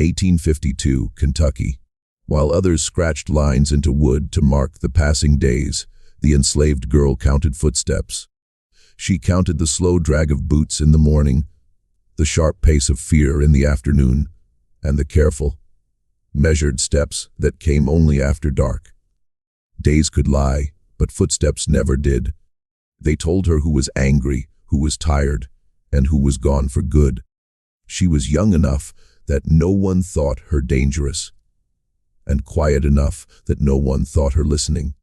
1852, Kentucky. While others scratched lines into wood to mark the passing days, the enslaved girl counted footsteps. She counted the slow drag of boots in the morning, the sharp pace of fear in the afternoon, and the careful, measured steps that came only after dark. Days could lie, but footsteps never did. They told her who was angry, who was tired, and who was gone for good. She was young enough that no one thought her dangerous, and quiet enough that no one thought her listening.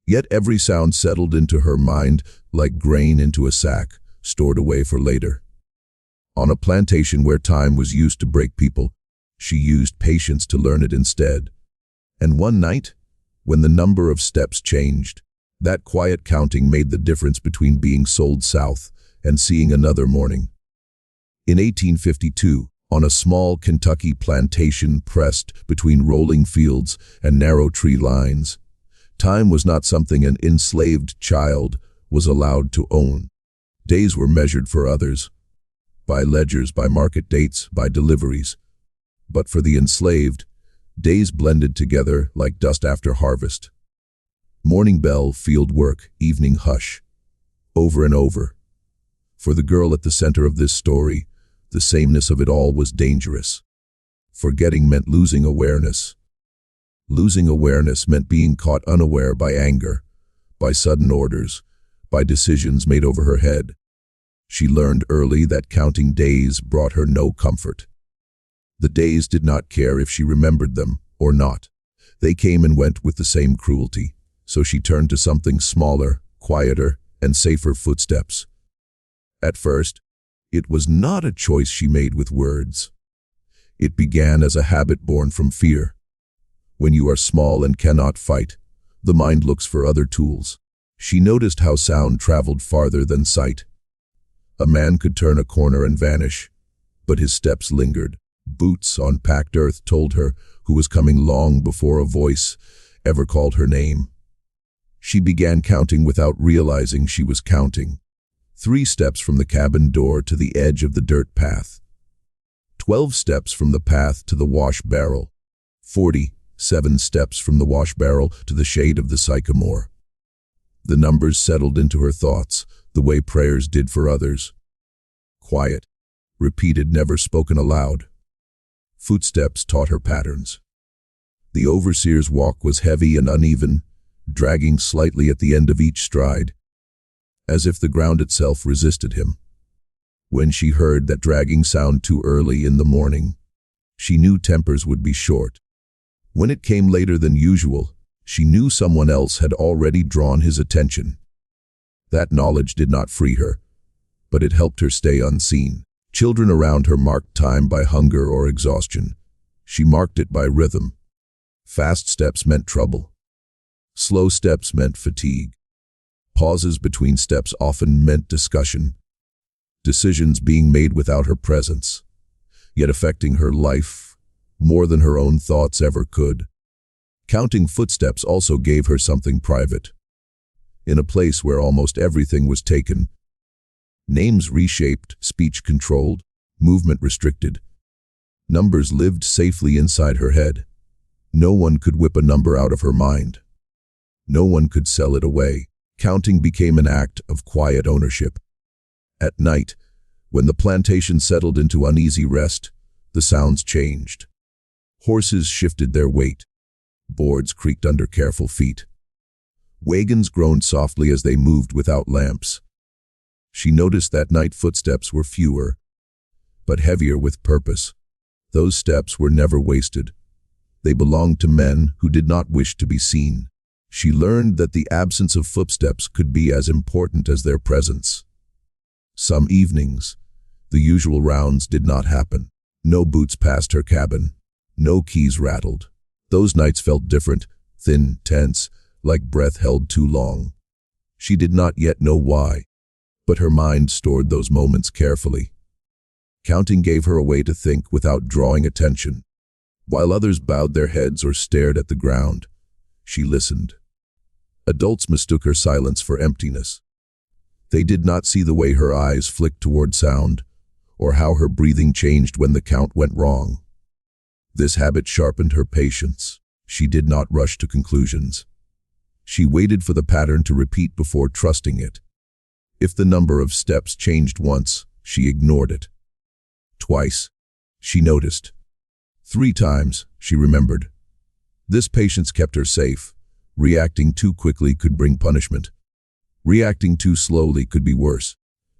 Yet every sound settled into her mind like grain into a sack, stored away for later. On a plantation where time was used to break people, she used patience to learn it instead. And one night, when the number of steps changed, that quiet counting made the difference between being sold south and seeing another morning. In 1852, on a small Kentucky plantation pressed between rolling fields and narrow tree lines, time was not something an enslaved child was allowed to own. Days were measured for others, by ledgers, by market dates, by deliveries. But for the enslaved, days blended together like dust after harvest. Morning bell, field work, evening hush, over and over. For the girl at the center of this story, the sameness of it all was dangerous. Forgetting meant losing awareness. Losing awareness meant being caught unaware by anger, by sudden orders, by decisions made over her head. She learned early that counting days brought her no comfort. The days did not care if she remembered them or not. They came and went with the same cruelty, so she turned to something smaller, quieter, and safer: footsteps. At first, it was not a choice she made with words. It began as a habit born from fear. When you are small and cannot fight, the mind looks for other tools. She noticed how sound traveled farther than sight. A man could turn a corner and vanish, but his steps lingered. Boots on packed earth told her who was coming long before a voice ever called her name. She began counting without realizing she was counting. 3 steps from the cabin door to the edge of the dirt path. 12 steps from the path to the wash barrel. 47 steps from the wash barrel to the shade of the sycamore. The numbers settled into her thoughts, the way prayers did for others. Quiet, repeated, never spoken aloud. Footsteps taught her patterns. The overseer's walk was heavy and uneven, dragging slightly at the end of each stride, as if the ground itself resisted him. When she heard that dragging sound too early in the morning, she knew tempers would be short. When it came later than usual, she knew someone else had already drawn his attention. That knowledge did not free her, but it helped her stay unseen. Children around her marked time by hunger or exhaustion. She marked it by rhythm. Fast steps meant trouble. Slow steps meant fatigue. Pauses between steps often meant discussion. Decisions being made without her presence, yet affecting her life more than her own thoughts ever could. Counting footsteps also gave her something private. In a place where almost everything was taken, names reshaped, speech controlled, movement restricted, numbers lived safely inside her head. No one could whip a number out of her mind. No one could sell it away. Counting became an act of quiet ownership. At night, when the plantation settled into uneasy rest, the sounds changed. Horses shifted their weight. Boards creaked under careful feet. Wagons groaned softly as they moved without lamps. She noticed that night footsteps were fewer, but heavier with purpose. Those steps were never wasted. They belonged to men who did not wish to be seen. She learned that the absence of footsteps could be as important as their presence. Some evenings, the usual rounds did not happen. No boots passed her cabin. No keys rattled. Those nights felt different, thin, tense, like breath held too long. She did not yet know why, but her mind stored those moments carefully. Counting gave her a way to think without drawing attention. While others bowed their heads or stared at the ground, she listened. Adults mistook her silence for emptiness. They did not see the way her eyes flicked toward sound, or how her breathing changed when the count went wrong. This habit sharpened her patience. She did not rush to conclusions. She waited for the pattern to repeat before trusting it. If the number of steps changed once, she ignored it. Twice, she noticed. 3 times, she remembered. This patience kept her safe. Reacting too quickly could bring punishment. Reacting too slowly could be worse.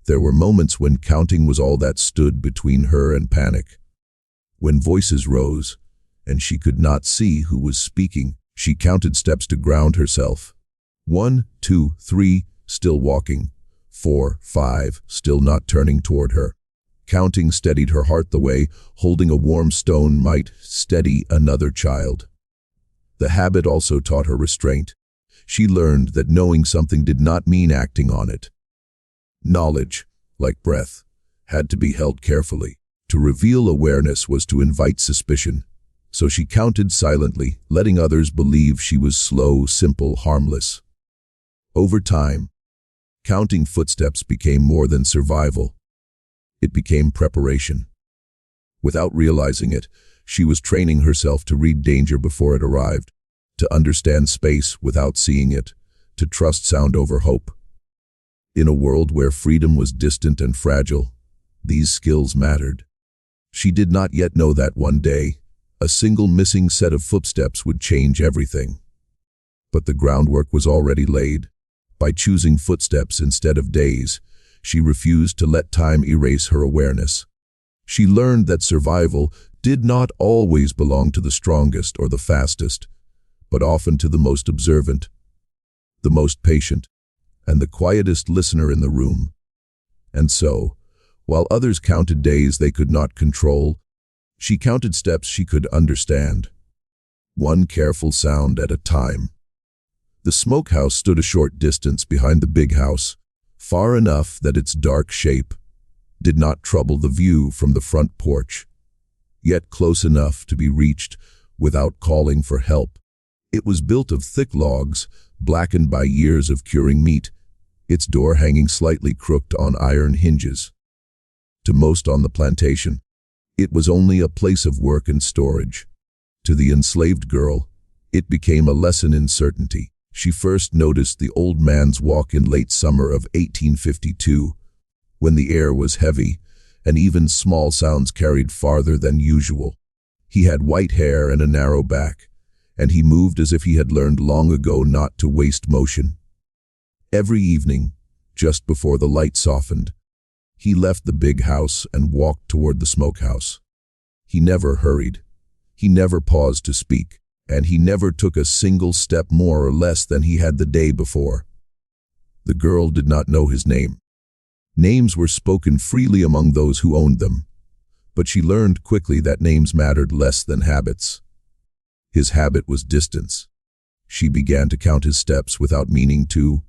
There were moments when counting was all that stood between her and panic. When voices rose, and she could not see who was speaking, she counted steps to ground herself. 1, 2, 3, still walking. 4, 5, still not turning toward her. Counting steadied her heart the way holding a warm stone might steady another child. The habit also taught her restraint. She learned that knowing something did not mean acting on it. Knowledge, like breath, had to be held carefully. To reveal awareness was to invite suspicion. So she counted silently, letting others believe she was slow, simple, harmless. Over time, counting footsteps became more than survival. It became preparation. Without realizing it, she was training herself to read danger before it arrived, to understand space without seeing it, to trust sound over hope. In a world where freedom was distant and fragile, these skills mattered. She did not yet know that one day, a single missing set of footsteps would change everything. But the groundwork was already laid. By choosing footsteps instead of days, she refused to let time erase her awareness. She learned that survival did not always belong to the strongest or the fastest, but often to the most observant, the most patient, and the quietest listener in the room. And so, while others counted days they could not control, she counted steps she could understand, one careful sound at a time. The smokehouse stood a short distance behind the big house, far enough that its dark shape did not trouble the view from the front porch, yet close enough to be reached without calling for help. It was built of thick logs, blackened by years of curing meat, its door hanging slightly crooked on iron hinges. To most on the plantation, it was only a place of work and storage. To the enslaved girl, it became a lesson in certainty. She first noticed the old man's walk in late summer of 1852, when the air was heavy, and even small sounds carried farther than usual. He had white hair and a narrow back, and he moved as if he had learned long ago not to waste motion. Every evening, just before the light softened, he left the big house and walked toward the smokehouse. He never hurried. He never paused to speak, and he never took a single step more or less than he had the day before. The girl did not know his name. Names were spoken freely among those who owned them, but she learned quickly that names mattered less than habits. His habit was distance. She began to count his steps without meaning to,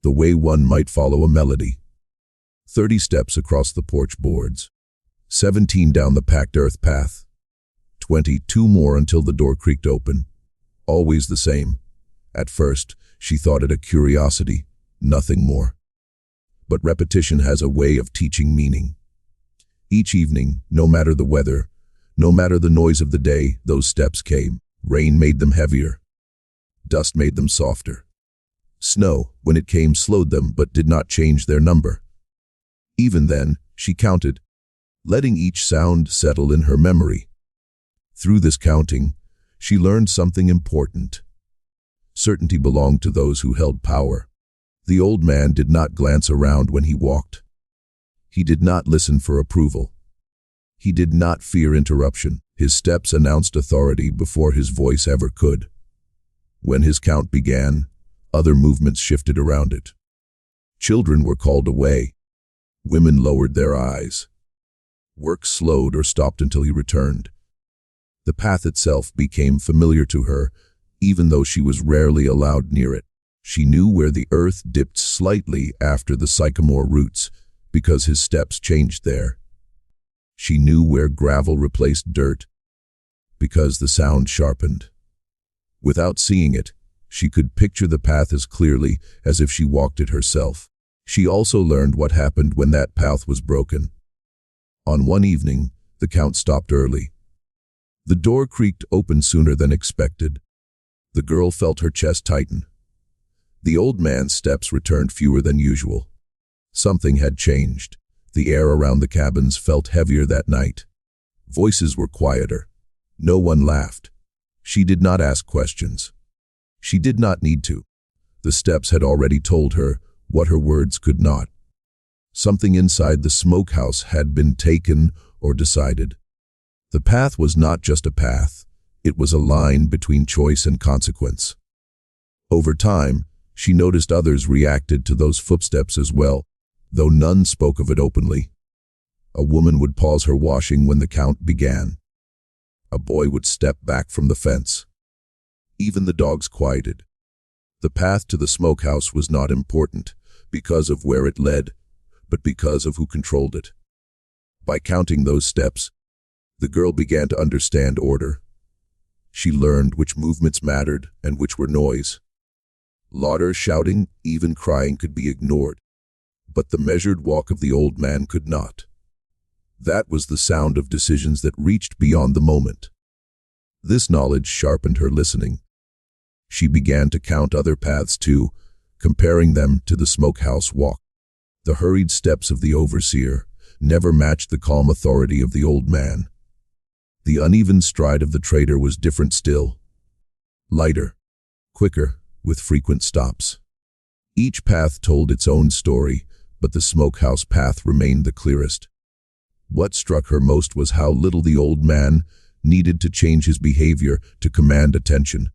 the way one might follow a melody. 30 steps across the porch boards, 17 down the packed earth path, 22 more until the door creaked open. Always the same. At first, she thought it a curiosity, nothing more. But repetition has a way of teaching meaning. Each evening, no matter the weather, no matter the noise of the day, those steps came. Rain made them heavier. Dust made them softer. Snow, when it came, slowed them but did not change their number. Even then, she counted, letting each sound settle in her memory. Through this counting, she learned something important. Certainty belonged to those who held power. The old man did not glance around when he walked. He did not listen for approval. He did not fear interruption. His steps announced authority before his voice ever could. When his count began, other movements shifted around it. Children were called away. Women lowered their eyes. Work slowed or stopped until he returned. The path itself became familiar to her, even though she was rarely allowed near it. She knew where the earth dipped slightly after the sycamore roots, because his steps changed there. She knew where gravel replaced dirt, because the sound sharpened. Without seeing it, she could picture the path as clearly as if she walked it herself. She also learned what happened when that path was broken. On one evening, the count stopped early. The door creaked open sooner than expected. The girl felt her chest tighten. The old man's steps returned fewer than usual. Something had changed. The air around the cabins felt heavier that night. Voices were quieter. No one laughed. She did not ask questions. She did not need to. The steps had already told her what her words could not. Something inside the smokehouse had been taken or decided. The path was not just a path. It was a line between choice and consequence. Over time, she noticed others reacted to those footsteps as well, though none spoke of it openly. A woman would pause her washing when the count began. A boy would step back from the fence. Even the dogs quieted. The path to the smokehouse was not important because of where it led, but because of who controlled it. By counting those steps, the girl began to understand order. She learned which movements mattered and which were noise. Laughter, shouting, even crying could be ignored, but the measured walk of the old man could not. That was the sound of decisions that reached beyond the moment. This knowledge sharpened her listening. She began to count other paths too, comparing them to the smokehouse walk. The hurried steps of the overseer never matched the calm authority of the old man. The uneven stride of the trader was different still. Lighter, quicker, with frequent stops. Each path told its own story, but the smokehouse path remained the clearest. What struck her most was how little the old man needed to change his behavior to command attention.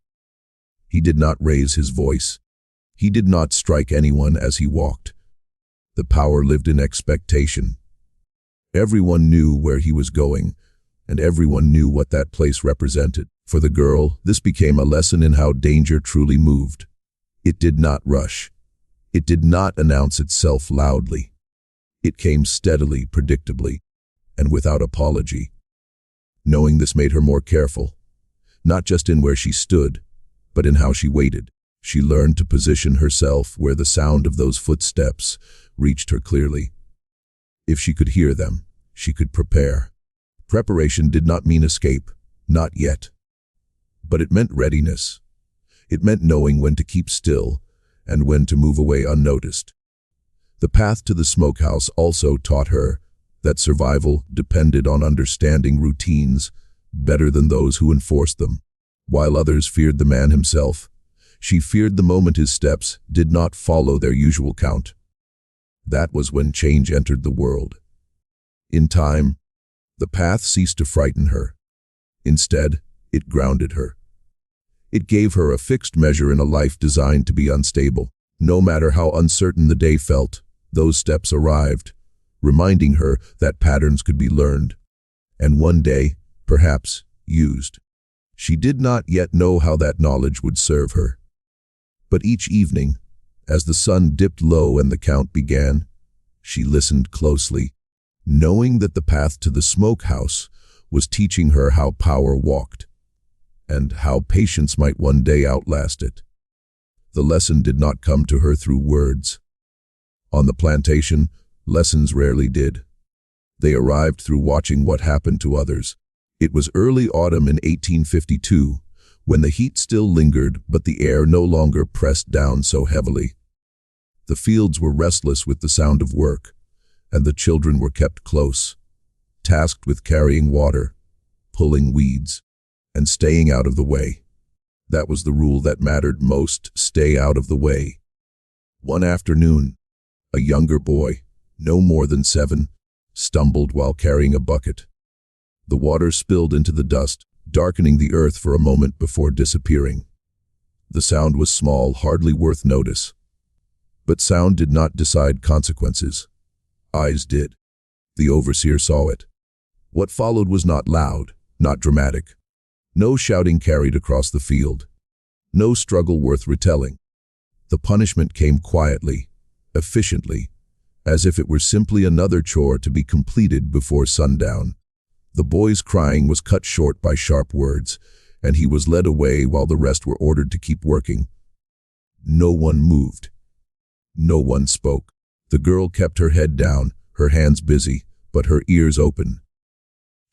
He did not raise his voice. He did not strike anyone as he walked. The power lived in expectation. Everyone knew where he was going, and everyone knew what that place represented. For the girl, this became a lesson in how danger truly moved. It did not rush. It did not announce itself loudly. It came steadily, predictably, and without apology. Knowing this made her more careful, not just in where she stood, but in how she waited. She learned to position herself where the sound of those footsteps reached her clearly. If she could hear them, she could prepare. Preparation did not mean escape, not yet. But it meant readiness. It meant knowing when to keep still and when to move away unnoticed. The path to the smokehouse also taught her that survival depended on understanding routines better than those who enforced them. While others feared the man himself, she feared the moment his steps did not follow their usual count. That was when change entered the world. In time, the path ceased to frighten her. Instead, it grounded her. It gave her a fixed measure in a life designed to be unstable. No matter how uncertain the day felt, those steps arrived, reminding her that patterns could be learned, and one day, perhaps, used. She did not yet know how that knowledge would serve her. But each evening, as the sun dipped low and the count began, she listened closely, knowing that the path to the smokehouse was teaching her how power walked, and how patience might one day outlast it. The lesson did not come to her through words. On the plantation, lessons rarely did. They arrived through watching what happened to others. It was early autumn in 1852, when the heat still lingered but the air no longer pressed down so heavily. The fields were restless with the sound of work, and the children were kept close, tasked with carrying water, pulling weeds, and staying out of the way. That was the rule that mattered most: stay out of the way. One afternoon, a younger boy, no more than 7, stumbled while carrying a bucket. The water spilled into the dust, darkening the earth for a moment before disappearing. The sound was small, hardly worth notice. But sound did not decide consequences. Eyes did. The overseer saw it. What followed was not loud, not dramatic. No shouting carried across the field. No struggle worth retelling. The punishment came quietly, efficiently, as if it were simply another chore to be completed before sundown. The boy's crying was cut short by sharp words, and he was led away while the rest were ordered to keep working. No one moved. No one spoke. The girl kept her head down, her hands busy, but her ears open.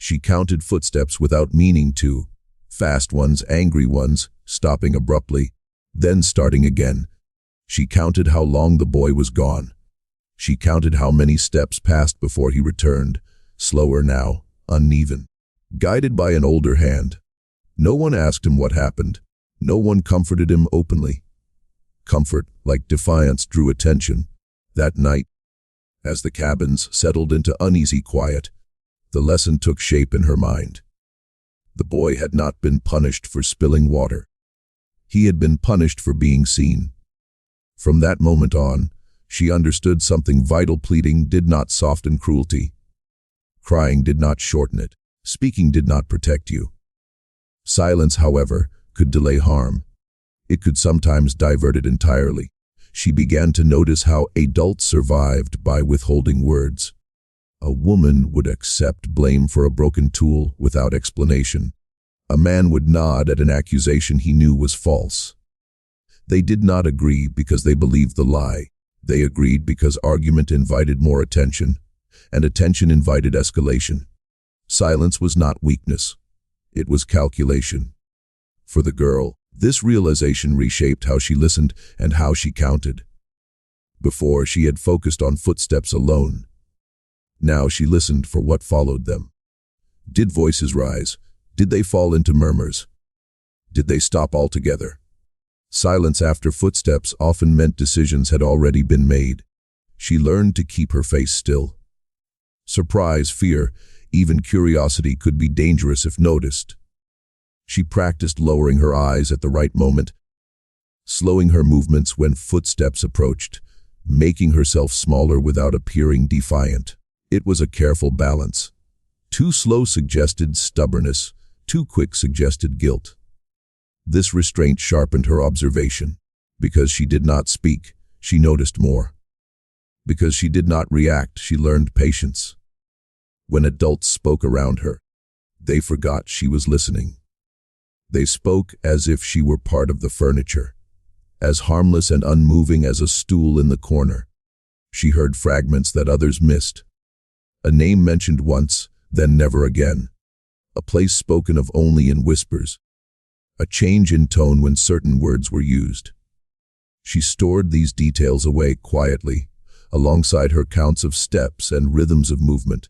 She counted footsteps without meaning to, fast ones, angry ones, stopping abruptly, then starting again. She counted how long the boy was gone. She counted how many steps passed before he returned, slower now, uneven, guided by an older hand. No one asked him what happened. No one comforted him openly. Comfort, like defiance, drew attention. That night, as the cabins settled into uneasy quiet, the lesson took shape in her mind. The boy had not been punished for spilling water. He had been punished for being seen. From that moment on, she understood something vital. Pleading did not soften cruelty. Crying did not shorten it. Speaking did not protect you. Silence, however, could delay harm. It could sometimes divert it entirely. She began to notice how adults survived by withholding words. A woman would accept blame for a broken tool without explanation. A man would nod at an accusation he knew was false. They did not agree because they believed the lie. They agreed because argument invited more attention, and attention invited escalation. Silence was not weakness. It was calculation. For the girl, this realization reshaped how she listened and how she counted. Before, she had focused on footsteps alone. Now she listened for what followed them. Did voices rise? Did they fall into murmurs? Did they stop altogether? Silence after footsteps often meant decisions had already been made. She learned to keep her face still. Surprise, fear, even curiosity could be dangerous if noticed. She practiced lowering her eyes at the right moment, slowing her movements when footsteps approached, making herself smaller without appearing defiant. It was a careful balance. Too slow suggested stubbornness, too quick suggested guilt. This restraint sharpened her observation. Because she did not speak, she noticed more. Because she did not react, she learned patience. When adults spoke around her, they forgot she was listening. They spoke as if she were part of the furniture, as harmless and unmoving as a stool in the corner. She heard fragments that others missed. A name mentioned once, then never again. A place spoken of only in whispers. A change in tone when certain words were used. She stored these details away quietly, alongside her counts of steps and rhythms of movement.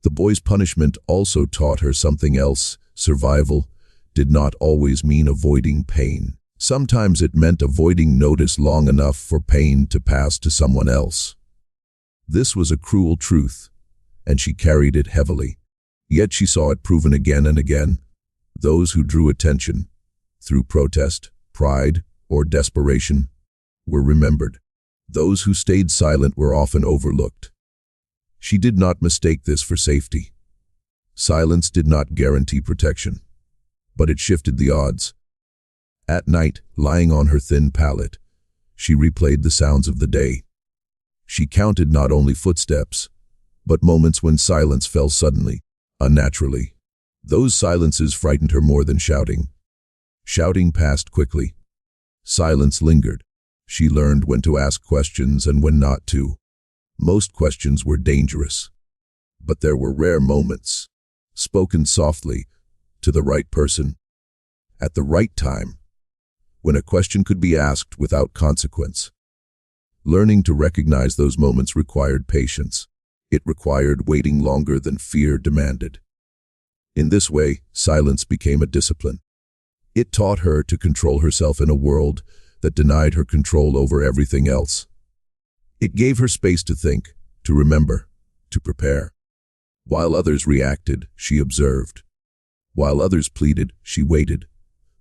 The boy's punishment also taught her something else. Survival did not always mean avoiding pain. Sometimes it meant avoiding notice long enough for pain to pass to someone else. This was a cruel truth, and she carried it heavily. Yet she saw it proven again and again. Those who drew attention, through protest, pride, or desperation, were remembered. Those who stayed silent were often overlooked. She did not mistake this for safety. Silence did not guarantee protection, but it shifted the odds. At night, lying on her thin pallet, she replayed the sounds of the day. She counted not only footsteps, but moments when silence fell suddenly, unnaturally. Those silences frightened her more than shouting. Shouting passed quickly. Silence lingered. She learned when to ask questions and when not to. Most questions were dangerous, but there were rare moments, spoken softly, to the right person, at the right time, when a question could be asked without consequence. Learning to recognize those moments required patience. It required waiting longer than fear demanded. In this way, silence became a discipline. It taught her to control herself in a world that denied her control over everything else. It gave her space to think, to remember, to prepare. While others reacted, she observed. While others pleaded, she waited.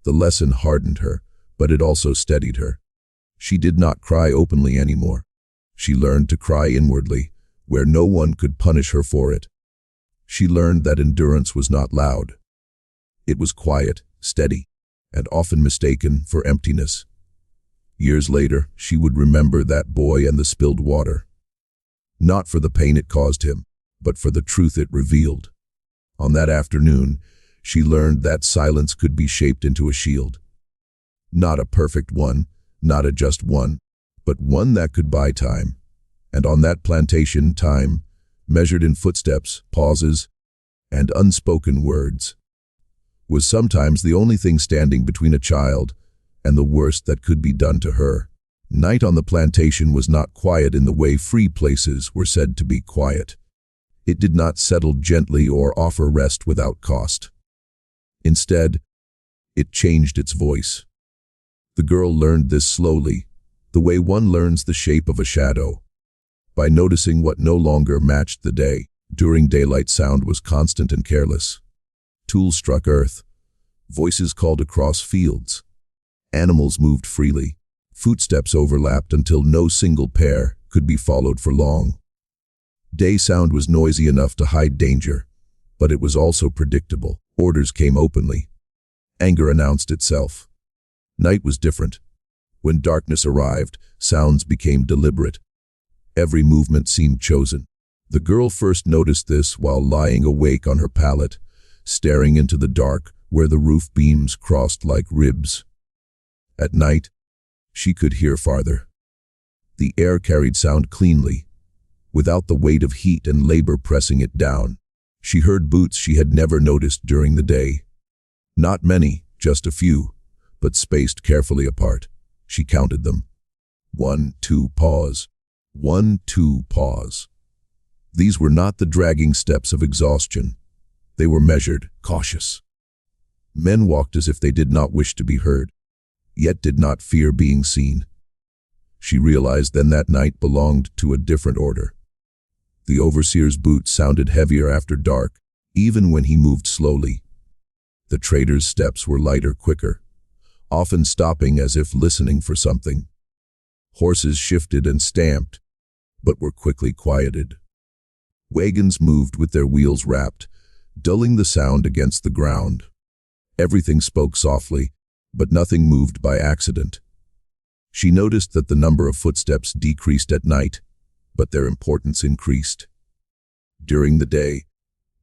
The lesson hardened her, but it also steadied her. She did not cry openly anymore. She learned to cry inwardly, where no one could punish her for it. She learned that endurance was not loud. It was quiet, steady, and often mistaken for emptiness. Years later, she would remember that boy and the spilled water. Not for the pain it caused him, but for the truth it revealed. On that afternoon, she learned that silence could be shaped into a shield. Not a perfect one, not a just one, but one that could buy time. And on that plantation, time, measured in footsteps, pauses, and unspoken words was sometimes the only thing standing between a child and the worst that could be done to her. Night on the plantation was not quiet in the way free places were said to be quiet. It did not settle gently or offer rest without cost. Instead, it changed its voice. The girl learned this slowly, the way one learns the shape of a shadow, by noticing what no longer matched the day. During daylight, sound was constant and careless. Tools struck earth. Voices called across fields. Animals moved freely. Footsteps overlapped until no single pair could be followed for long. Day sound was noisy enough to hide danger, but it was also predictable. Orders came openly. Anger announced itself. Night was different. When darkness arrived, sounds became deliberate. Every movement seemed chosen. The girl first noticed this while lying awake on her pallet, staring into the dark where the roof beams crossed like ribs. At night, she could hear farther. The air carried sound cleanly, without the weight of heat and labor pressing it down. She heard boots she had never noticed during the day. Not many, just a few, but spaced carefully apart. She counted them. 1, 2, pause. 1, 2, pause. These were not the dragging steps of exhaustion. They were measured, cautious. Men walked as if they did not wish to be heard, yet did not fear being seen. She realized then that night belonged to a different order. The overseer's boots sounded heavier after dark, even when he moved slowly. The trader's steps were lighter, quicker, often stopping as if listening for something. Horses shifted and stamped, but were quickly quieted. Wagons moved with their wheels wrapped, dulling the sound against the ground. Everything spoke softly, but nothing moved by accident. She noticed that the number of footsteps decreased at night, but their importance increased. During the day,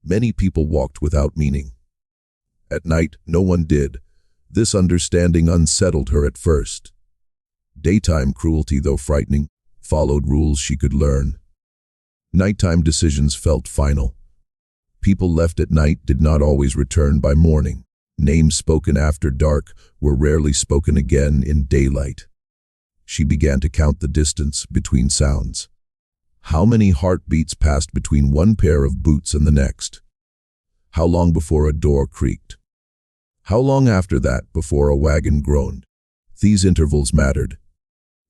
many people walked without meaning. At night, no one did. This understanding unsettled her at first. Daytime cruelty, though frightening, followed rules she could learn. Nighttime decisions felt final. People left at night did not always return by morning. Names spoken after dark were rarely spoken again in daylight. She began to count the distance between sounds. How many heartbeats passed between one pair of boots and the next? How long before a door creaked? How long after that before a wagon groaned? These intervals mattered.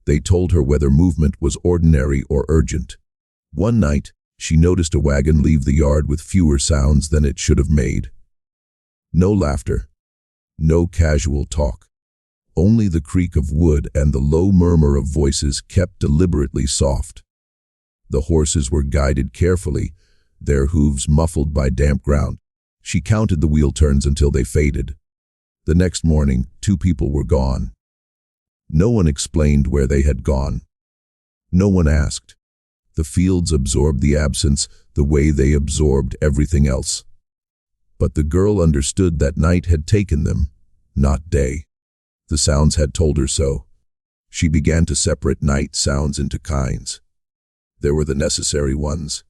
They told her whether movement was ordinary or urgent. One night, she noticed a wagon leave the yard with fewer sounds than it should have made. No laughter, no casual talk. Only the creak of wood and the low murmur of voices kept deliberately soft. The horses were guided carefully, their hooves muffled by damp ground. She counted the wheel turns until they faded. The next morning, 2 people were gone. No one explained where they had gone. No one asked. The fields absorbed the absence the way they absorbed everything else. But the girl understood that night had taken them, not day. The sounds had told her so. She began to separate night sounds into kinds. There were the necessary ones: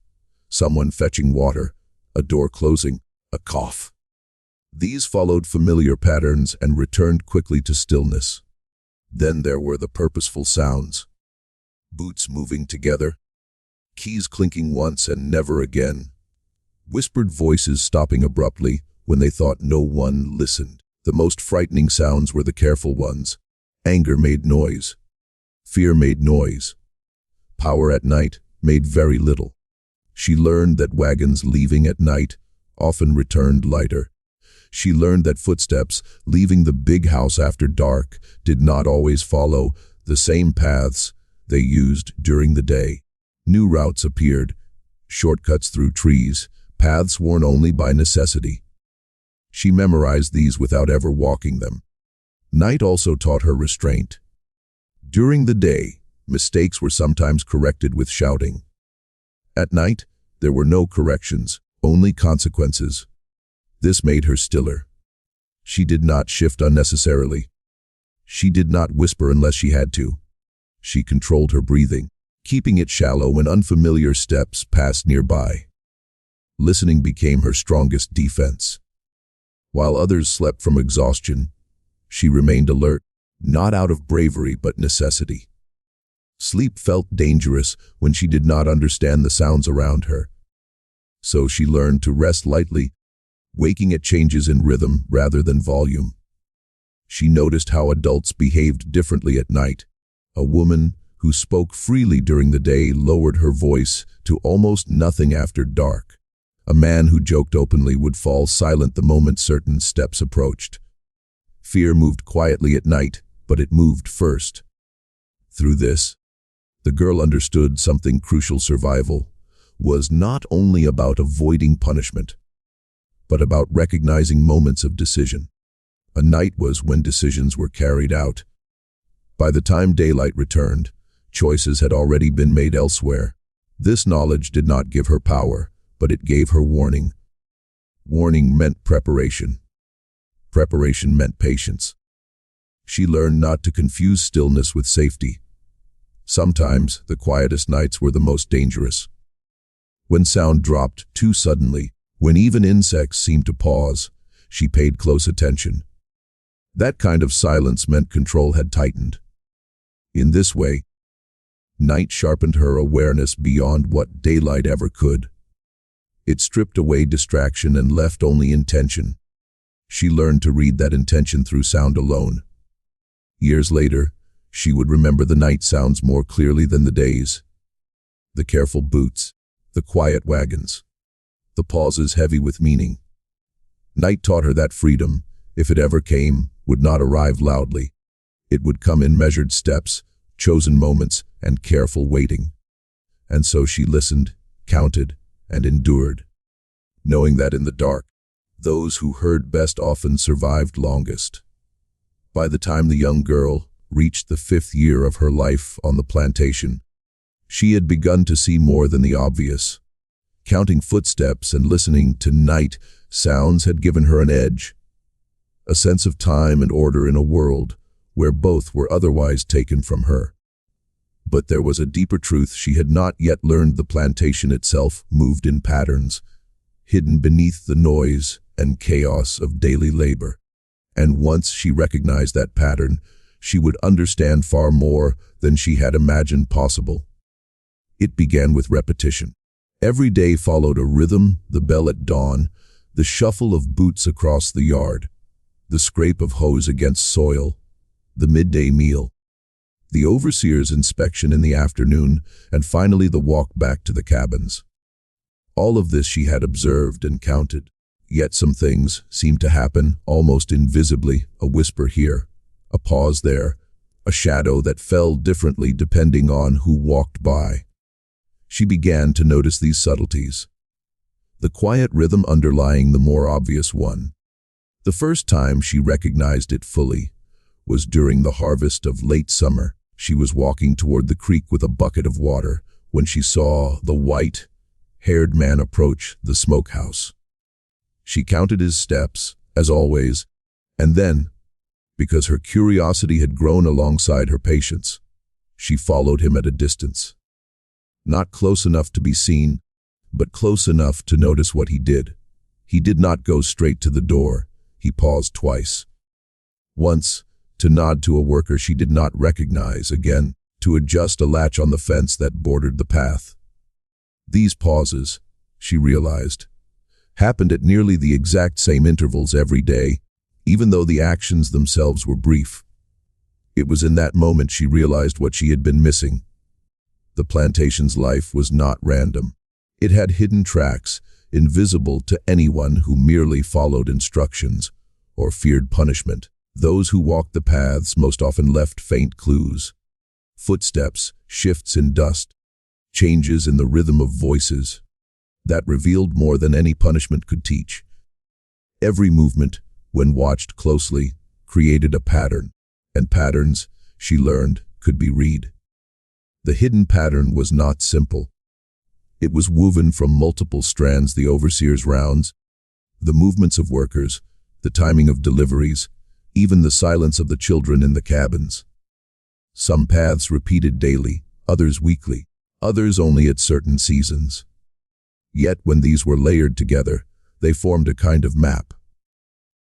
someone fetching water, a door closing, a cough. These followed familiar patterns and returned quickly to stillness. Then there were the purposeful sounds: boots moving together, keys clinking once and never again, whispered voices stopping abruptly when they thought no one listened. The most frightening sounds were the careful ones. Anger made noise. Fear made noise. Power at night made very little. She learned that wagons leaving at night often returned lighter. She learned that footsteps leaving the big house after dark did not always follow the same paths they used during the day. New routes appeared, shortcuts through trees, paths worn only by necessity. She memorized these without ever walking them. Night also taught her restraint. During the day, mistakes were sometimes corrected with shouting. At night, there were no corrections, only consequences. This made her stiller. She did not shift unnecessarily. She did not whisper unless she had to. She controlled her breathing, keeping it shallow when unfamiliar steps passed nearby. Listening became her strongest defense. While others slept from exhaustion, she remained alert, not out of bravery but necessity. Sleep felt dangerous when she did not understand the sounds around her. So she learned to rest lightly, waking at changes in rhythm rather than volume. She noticed how adults behaved differently at night. A woman who spoke freely during the day lowered her voice to almost nothing after dark. A man who joked openly would fall silent the moment certain steps approached. Fear moved quietly at night, but it moved first. Through this, the girl understood something crucial: survival was not only about avoiding punishment, but about recognizing moments of decision. A night was when decisions were carried out. By the time daylight returned, choices had already been made elsewhere. This knowledge did not give her power, but it gave her warning. Warning meant preparation. Preparation meant patience. She learned not to confuse stillness with safety. Sometimes the quietest nights were the most dangerous. When sound dropped too suddenly, when even insects seemed to pause, she paid close attention. That kind of silence meant control had tightened. In this way, night sharpened her awareness beyond what daylight ever could. It stripped away distraction and left only intention. She learned to read that intention through sound alone. Years later, she would remember the night sounds more clearly than the days. The careful boots, the quiet wagons, the pauses heavy with meaning. Night taught her that freedom, if it ever came, would not arrive loudly. It would come in measured steps, chosen moments, and careful waiting. And so she listened, counted, and endured, knowing that in the dark, those who heard best often survived longest. By the time the young girl reached the 5th year of her life on the plantation, she had begun to see more than the obvious. Counting footsteps and listening to night sounds had given her an edge, a sense of time and order in a world where both were otherwise taken from her. But there was a deeper truth she had not yet learned. The plantation itself moved in patterns, hidden beneath the noise and chaos of daily labor. And once she recognized that pattern, she would understand far more than she had imagined possible. It began with repetition. Every day followed a rhythm: the bell at dawn, the shuffle of boots across the yard, the scrape of hose against soil, the midday meal, the overseer's inspection in the afternoon, and finally the walk back to the cabins. All of this she had observed and counted. Yet some things seemed to happen almost invisibly: a whisper here, a pause there, a shadow that fell differently depending on who walked by. She began to notice these subtleties, the quiet rhythm underlying the more obvious one. The first time she recognized it fully was during the harvest of late summer. She was walking toward the creek with a bucket of water when she saw the white-haired man approach the smokehouse. She counted his steps, as always, and then, because her curiosity had grown alongside her patience, she followed him at a distance. Not close enough to be seen, but close enough to notice what he did. He did not go straight to the door. He paused twice. Once, to nod to a worker she did not recognize; again, to adjust a latch on the fence that bordered the path. These pauses, she realized, happened at nearly the exact same intervals every day, even though the actions themselves were brief. It was in that moment she realized what she had been missing. The plantation's life was not random. It had hidden tracks, invisible to anyone who merely followed instructions or feared punishment. Those who walked the paths most often left faint clues: footsteps, shifts in dust, changes in the rhythm of voices, that revealed more than any punishment could teach. Every movement, when watched closely, created a pattern, and patterns, she learned, could be read. The hidden pattern was not simple. It was woven from multiple strands: the overseer's rounds, the movements of workers, the timing of deliveries, even the silence of the children in the cabins. Some paths repeated daily, others weekly, others only at certain seasons. Yet when these were layered together, they formed a kind of map.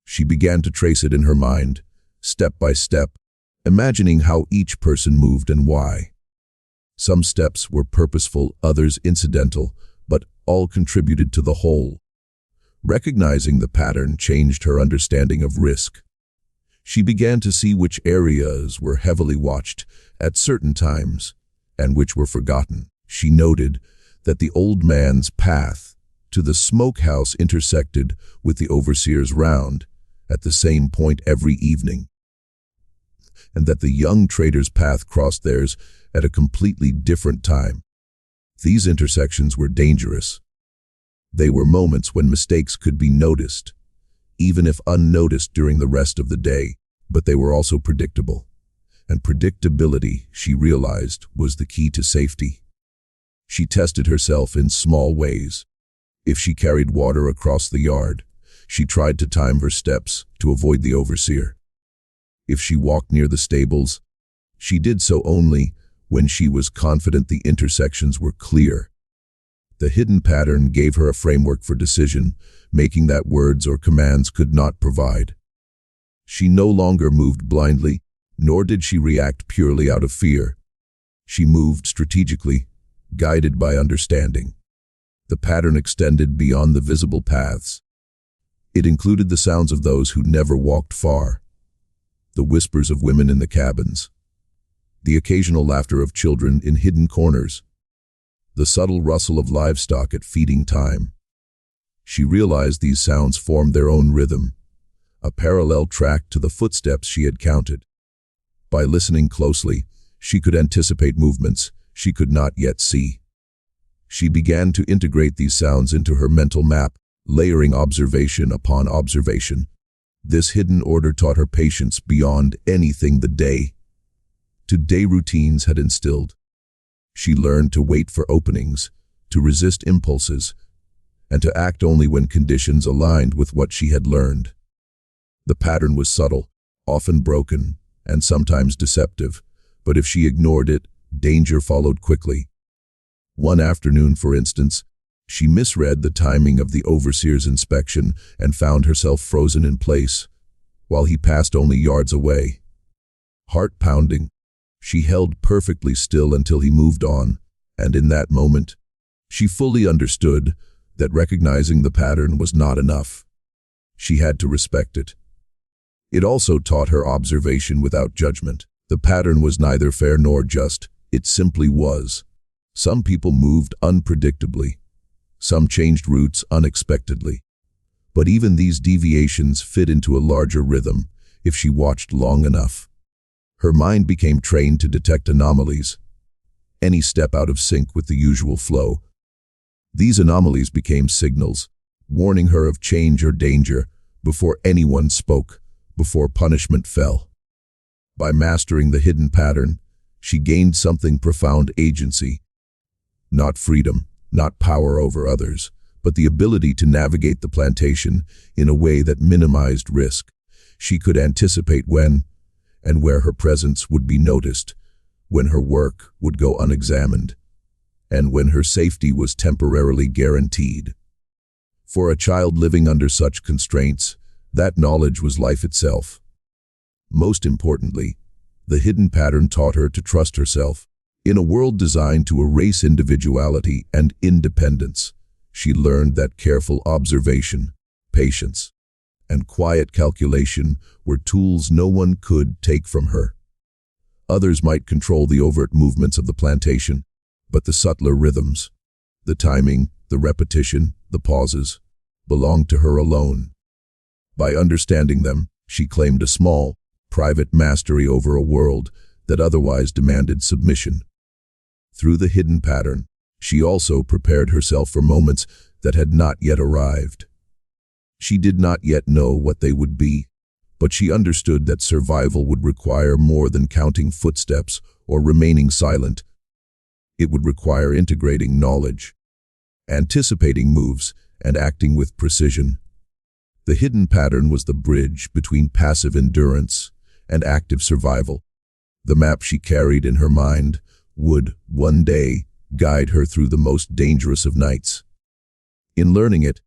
She began to trace it in her mind, step by step, imagining how each person moved and why. Some steps were purposeful, others incidental, but all contributed to the whole. Recognizing the pattern changed her understanding of risk. She began to see which areas were heavily watched at certain times and which were forgotten. She noted that the old man's path to the smokehouse intersected with the overseer's round at the same point every evening, and that the young trader's path crossed theirs at a completely different time. These intersections were dangerous. They were moments when mistakes could be noticed, even if unnoticed during the rest of the day, but they were also predictable. And predictability, she realized, was the key to safety. She tested herself in small ways. If she carried water across the yard, she tried to time her steps to avoid the overseer. If she walked near the stables, she did so only when she was confident the intersections were clear. The hidden pattern gave her a framework for decision, making that words or commands could not provide. She no longer moved blindly, nor did she react purely out of fear. She moved strategically, guided by understanding. The pattern extended beyond the visible paths. It included the sounds of those who never walked far, the whispers of women in the cabins, the occasional laughter of children in hidden corners, the subtle rustle of livestock at feeding time. She realized these sounds formed their own rhythm, a parallel track to the footsteps she had counted. By listening closely, she could anticipate movements she could not yet see. She began to integrate these sounds into her mental map, layering observation upon observation. This hidden order taught her patience beyond anything the day-to-day routines had instilled. She learned to wait for openings, to resist impulses, and to act only when conditions aligned with what she had learned. The pattern was subtle, often broken, and sometimes deceptive, but if she ignored it, danger followed quickly. One afternoon, for instance, she misread the timing of the overseer's inspection and found herself frozen in place, while he passed only yards away. Heart pounding, she held perfectly still until he moved on, and in that moment, she fully understood that recognizing the pattern was not enough. She had to respect it. It also taught her observation without judgment. The pattern was neither fair nor just, it simply was. Some people moved unpredictably. Some changed routes unexpectedly. But even these deviations fit into a larger rhythm if she watched long enough. Her mind became trained to detect anomalies, any step out of sync with the usual flow. These anomalies became signals, warning her of change or danger before anyone spoke, before punishment fell. By mastering the hidden pattern, she gained something profound: agency. Not freedom, not power over others, but the ability to navigate the plantation in a way that minimized risk. She could anticipate when and where her presence would be noticed, when her work would go unexamined, and when her safety was temporarily guaranteed. For a child living under such constraints, that knowledge was life itself. Most importantly, the hidden pattern taught her to trust herself. In a world designed to erase individuality and independence, she learned that careful observation, patience, and quiet calculation were tools no one could take from her. Others might control the overt movements of the plantation, but the subtler rhythms, the timing, the repetition, the pauses, belonged to her alone. By understanding them, she claimed a small, private mastery over a world that otherwise demanded submission. Through the hidden pattern, she also prepared herself for moments that had not yet arrived. She did not yet know what they would be, but she understood that survival would require more than counting footsteps or remaining silent. It would require integrating knowledge, anticipating moves, and acting with precision. The hidden pattern was the bridge between passive endurance and active survival. The map she carried in her mind would, one day, guide her through the most dangerous of nights. In learning it,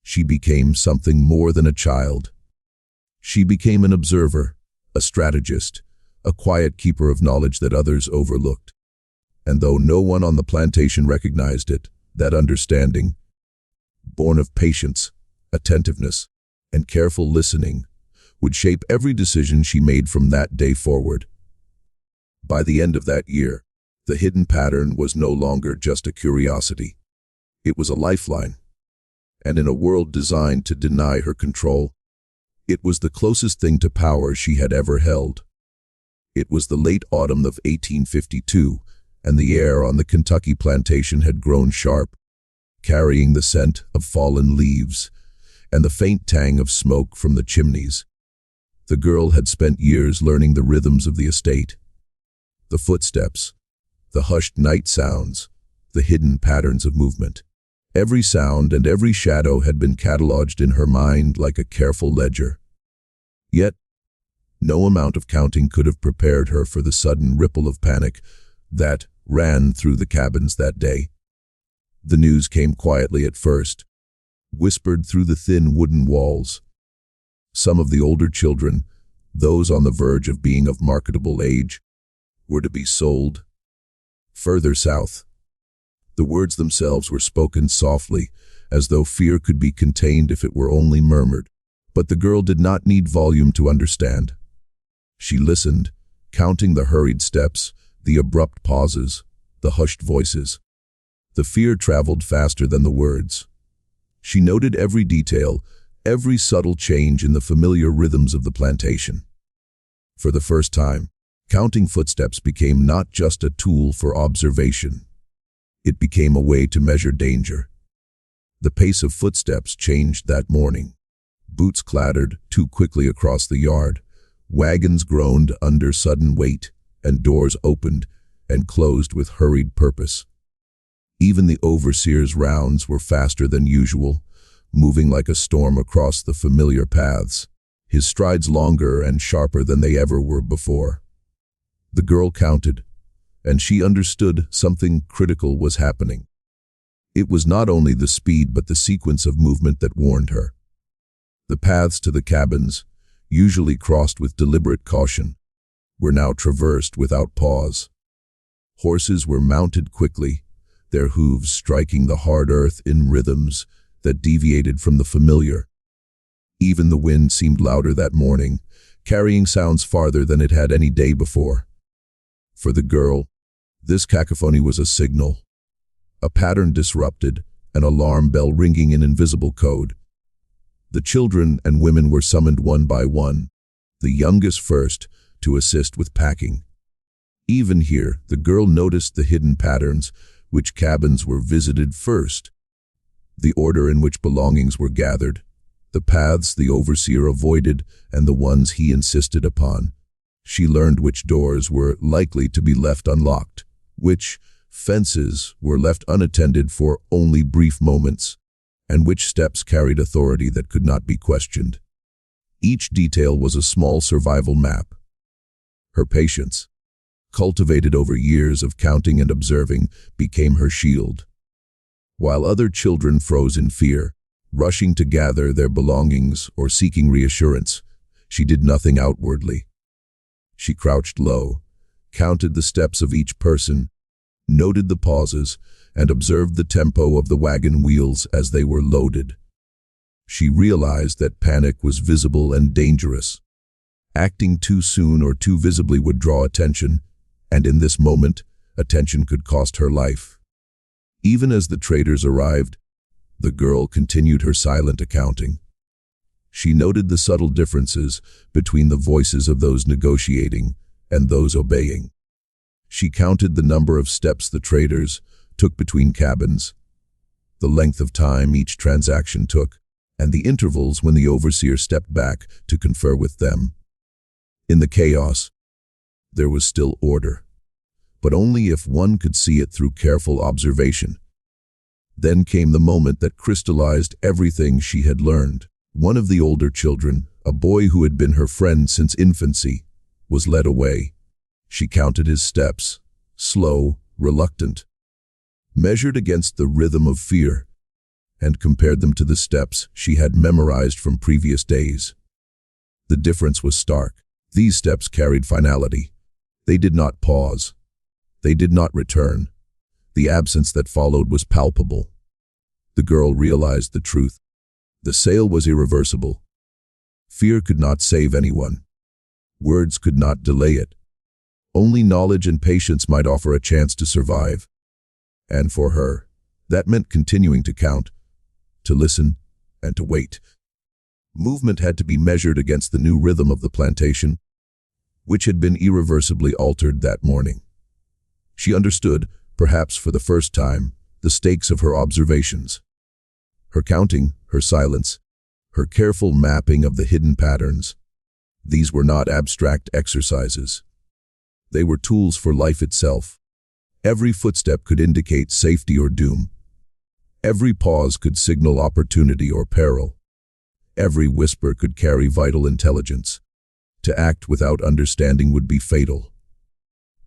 she became something more than a child. She became an observer, a strategist, a quiet keeper of knowledge that others overlooked. And though no one on the plantation recognized it, that understanding, born of patience, attentiveness, and careful listening, would shape every decision she made from that day forward. By the end of that year, the hidden pattern was no longer just a curiosity. It was a lifeline. And in a world designed to deny her control, it was the closest thing to power she had ever held. It was the late autumn of 1852, and the air on the Kentucky plantation had grown sharp, carrying the scent of fallen leaves and the faint tang of smoke from the chimneys. The girl had spent years learning the rhythms of the estate, the footsteps, the hushed night sounds, the hidden patterns of movement. Every sound and every shadow had been cataloged in her mind like a careful ledger. Yet, no amount of counting could have prepared her for the sudden ripple of panic that ran through the cabins that day. The news came quietly at first, whispered through the thin wooden walls. Some of the older children, those on the verge of being of marketable age, were to be sold. Further south, the words themselves were spoken softly, as though fear could be contained if it were only murmured. But the girl did not need volume to understand. She listened, counting the hurried steps, the abrupt pauses, the hushed voices. The fear traveled faster than the words. She noted every detail, every subtle change in the familiar rhythms of the plantation. For the first time, counting footsteps became not just a tool for observation. It became a way to measure danger. The pace of footsteps changed that morning. Boots clattered too quickly across the yard, wagons groaned under sudden weight, and doors opened and closed with hurried purpose. Even the overseer's rounds were faster than usual, moving like a storm across the familiar paths, his strides longer and sharper than they ever were before. The girl counted, and she understood something critical was happening. It was not only the speed but the sequence of movement that warned her. The paths to the cabins, usually crossed with deliberate caution, were now traversed without pause. Horses were mounted quickly, their hooves striking the hard earth in rhythms that deviated from the familiar. Even the wind seemed louder that morning, carrying sounds farther than it had any day before. For the girl, this cacophony was a signal, a pattern disrupted, an alarm bell ringing in invisible code. The children and women were summoned one by one, the youngest first, to assist with packing. Even here, the girl noticed the hidden patterns, which cabins were visited first, the order in which belongings were gathered, the paths the overseer avoided, and the ones he insisted upon. She learned which doors were likely to be left unlocked, which fences were left unattended for only brief moments, and which steps carried authority that could not be questioned. Each detail was a small survival map. Her patience, cultivated over years of counting and observing, became her shield. While other children froze in fear, rushing to gather their belongings or seeking reassurance, she did nothing outwardly. She crouched low, counted the steps of each person, noted the pauses, and observed the tempo of the wagon wheels as they were loaded. She realized that panic was visible and dangerous. Acting too soon or too visibly would draw attention, and in this moment, attention could cost her life. Even as the traders arrived, the girl continued her silent accounting. She noted the subtle differences between the voices of those negotiating and those obeying. She counted the number of steps the traders took between cabins, the length of time each transaction took, and the intervals when the overseer stepped back to confer with them. In the chaos, there was still order, but only if one could see it through careful observation. Then came the moment that crystallized everything she had learned. One of the older children, a boy who had been her friend since infancy, was led away. She counted his steps, slow, reluctant, measured against the rhythm of fear, and compared them to the steps she had memorized from previous days. The difference was stark. These steps carried finality. They did not pause. They did not return. The absence that followed was palpable. The girl realized the truth. The sale was irreversible. Fear could not save anyone. Words could not delay it. Only knowledge and patience might offer a chance to survive. And for her, that meant continuing to count, to listen, and to wait. Movement had to be measured against the new rhythm of the plantation, which had been irreversibly altered that morning. She understood, perhaps for the first time, the stakes of her observations. Her counting, her silence, her careful mapping of the hidden patterns. These were not abstract exercises. They were tools for life itself. Every footstep could indicate safety or doom. Every pause could signal opportunity or peril. Every whisper could carry vital intelligence. To act without understanding would be fatal.